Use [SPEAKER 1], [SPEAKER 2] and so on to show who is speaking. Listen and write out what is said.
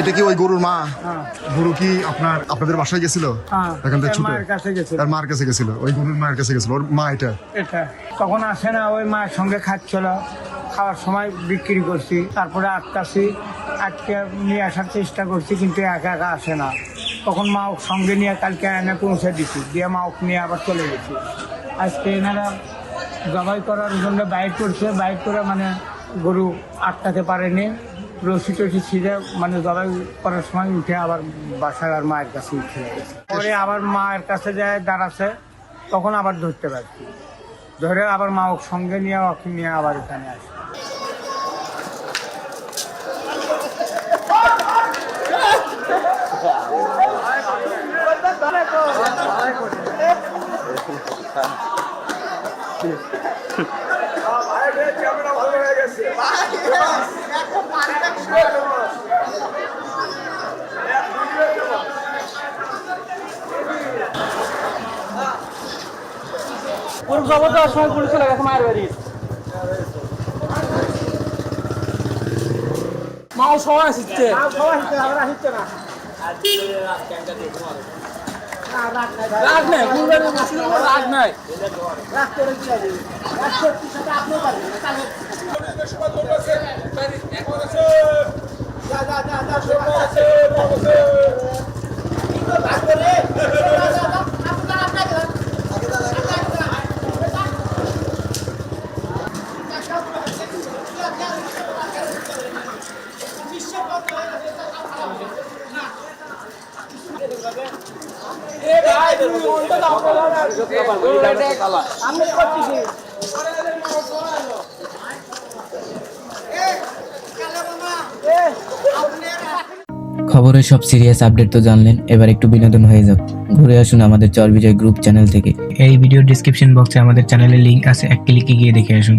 [SPEAKER 1] এটা কি ওই গরুর মা? গরু কি আপনাদের বাসায় গেছিল? এখান থেকে ছুটে তার মার কাছে গেছিল, ওই গরুর মায়ের কাছে গেছিল, ওর মা এটা
[SPEAKER 2] তখন আসে না, ওই মায়ের সঙ্গে খাচ্ছিল, খাওয়ার সময় বিক্রি করছি, তারপরে আটকে নিয়ে আসার চেষ্টা করছি, কিন্তু একা একা আসে না। তখন মা ওকে সঙ্গে নিয়ে কালকে এনে পৌঁছে দিছি, দিয়ে মা ওকে নিয়ে আবার চলে গেছি। আজকে এনারা জবাই করার জন্য বাইর করছে, বাইর করে মানে গরু আটকাতে পারেনি, রশি টসি ছিঁড়ে মানে জবাই করার সময় উঠে আবার বাসার আর মায়ের কাছে উঠে গেছে। পরে আবার মায়ের কাছে যায় দাঁড়াচ্ছে, তখন আবার ধরতে পারছি, ধরে আবার মা ওকে সঙ্গে নিয়ে ওকে নিয়ে আবার এখানে আসে।
[SPEAKER 3] সময় পুলিশ চলে গেছে মায়ের বাড়ি, মাও সবাই আসছে না, রাগ নাই, রাগ নাই।
[SPEAKER 4] খবরের সব সিরিয়াস আপডেট তো জানলেন, এবার একটু বিনোদন হয়ে যাক। ঘুরে আসুন আমাদের চর বিজয় গ্রুপ চ্যানেল থেকে।
[SPEAKER 5] এই ভিডিও ডেসক্রিপশন বক্সে আমাদের চ্যানেলের লিংক আছে, এক ক্লিকে গিয়ে দেখে আসুন।